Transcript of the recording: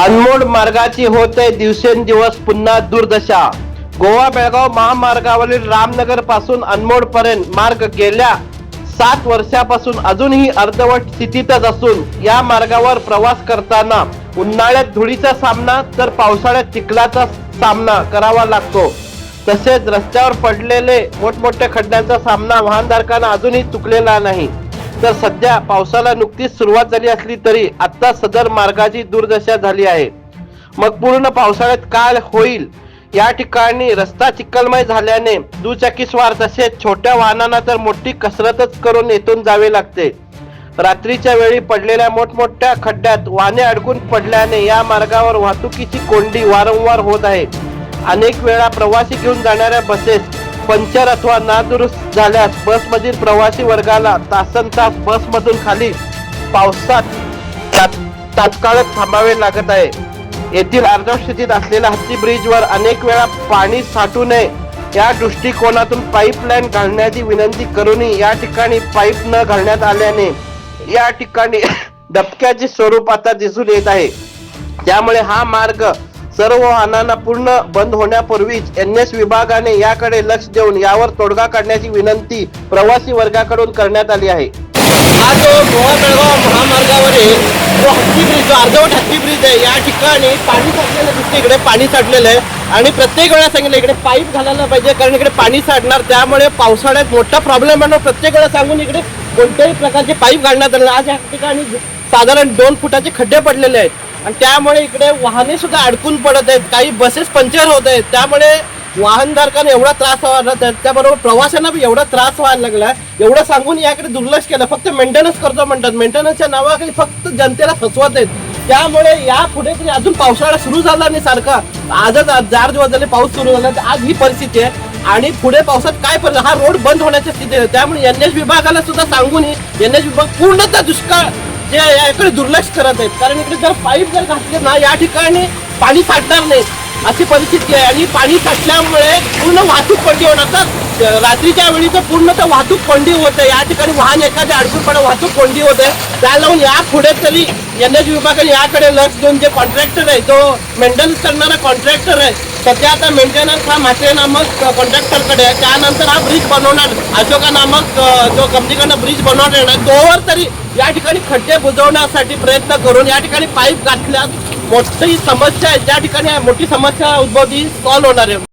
अनमोड मार्गाची होते दिवसेंदिवस पुन्हा दुर्दशा। गोवा बेळगाव महामार्गावरील रामनगर पासून अनमोड पर्यंत मार्ग गेल्या 7 वर्षापासून अजूनही अर्धवट स्थितीतच असून या मार्गावर प्रवास करताना उन्हाळ्यात धुळीचा सामना तर पावसाळ्यात चिखलाचा सामना करावा लागतो। तसेच रस्त्यावर पडलेले मोठमोठ्या खड्ड्यांचा सामना वाहनधारकांना अजूनही चुकलेला नाही। तर सध्या पावसाला नुकतीच सुरुवात झाली असली तरी आता सदर मार्गाची दुर्दशा झाली आहे। मग पूर्ण पावसाळ्यात काय होईल? या ठिकाणी रस्ता चिखलमय झाल्याने दुचाकीस्वार तसेच छोट्या वाहनांना तर मोठी कसरतच करून येथून जावे लागते। रात्रीच्या वेळी पडलेल्या मोठमोठ्या खड्ड्यात वाहने अडकून पडल्याने या मार्गावर वाहतुकीची कोंडी वारंवार होत आहे। अनेक वेळा प्रवासी घेऊन जाणाऱ्या बसेस पंक्चर अथवा नादुरुस्त झाल्यास बसमधील प्रवासी वर्गाला तासनतास बसमधून खाली पावसात तात्काळ थांबावे लागत आहे। येथील अर्धवट स्थितीत असलेल्या हत्ती ब्रिजवर अनेक वेळा पाणी साठू नये या दृष्टिकोनातून पाईपलाईन घालण्याची विनंती करूनही या ठिकाणी पाईप न घालण्यात आल्याने या ठिकाणी धबक्याचे स्वरूप आता दिसून येत आहे। त्यामुळे हा मार्ग सर्व वाहनांना पूर्ण बंद होण्यापूर्वीच एनएस विभागाने याकडे लक्ष देऊन यावर तोडगा काढण्याची विनंती प्रवासी वर्गाकडून करण्यात आली आहे। हा जो गोवा बेळगाव महामार्गावरील जो हत्ती ब्रिज, जो अर्धवट हत्ती ब्रिज आहे, या ठिकाणी पाणी साठलेलं दिसते। इकडे पाणी साठलेलं आहे आणि प्रत्येक वेळा सांगितलं इकडे पाईप घालायला पाहिजे, कारण इकडे पाणी साठणार, त्यामुळे पावसाळ्यात मोठा प्रॉब्लेम होणार। प्रत्येक वेळा सांगून इकडे कोणत्याही प्रकारचे पाईप घालण्यात आले। आज या ठिकाणी साधारण 2 फुटाचे खड्डे पडलेले आहेत आणि त्यामुळे इकडे वाहने सुद्धा अडकून पडत आहेत, काही बसेस पंक्चर होत आहेत। त्यामुळे वाहनधारकांना एवढा त्रास व्हायला, त्याबरोबर प्रवाशांना बी एवढा त्रास व्हायला लागला। एवढं सांगून याकडे दुर्लक्ष केलं, फक्त मेंटेनन्स करतो म्हणतात। मेंटेनन्सच्या नावाखाली फक्त जनतेला फसवत आहेत। त्यामुळे या पुढे तरी अजून पावसाळा सुरू झाला नाही सारखा, आजच 4 दिवस झाले पाऊस सुरू झाला, आज ही परिस्थिती आहे आणि पुढे पावसात काय पडलं, हा रोड बंद होण्याची स्थिती आहे। त्यामुळे एनएच विभागाला सुद्धा सांगून एनएच विभाग पूर्णतः दुष्काळ जे याकडे दुर्लक्ष करत आहेत, कारण इकडे जर पाईप जर घातले ना या ठिकाणी पाणी साठणार नाही अशी परिस्थिती आहे आणि पाणी साठल्यामुळे पूर्ण वाहतूक कोंडी होणार। तर रात्रीच्या वेळी तर पूर्णतः वाहतूक कोंडी होते, या ठिकाणी वाहन एखादे अडकून पडे वाहतूक कोंडी होते। त्या लावून या पुढे तरी एनएच विभागाने याकडे लक्ष देऊन जे कॉन्ट्रॅक्टर आहे, जो मेंटेनन्स करणारा कॉन्ट्रॅक्टर आहे, सध्या आता मेंटेनन्स हा म्हात्रे नामक कॉन्ट्रॅक्टरकडे आहे। त्यानंतर हा ब्रिज बनवणार अशोका नामक जो कंपनीकडनं ब्रिज बनवणार आहे, तोवर तरी या ठिकाणी खड्डे बुजवण्यासाठी प्रयत्न करून या ठिकाणी पाईप घातल्यास मोठी समस्या आहे, ज्या ठिकाणी मोठी समस्या उद्भवती सॉल्व्ह होणार आहे।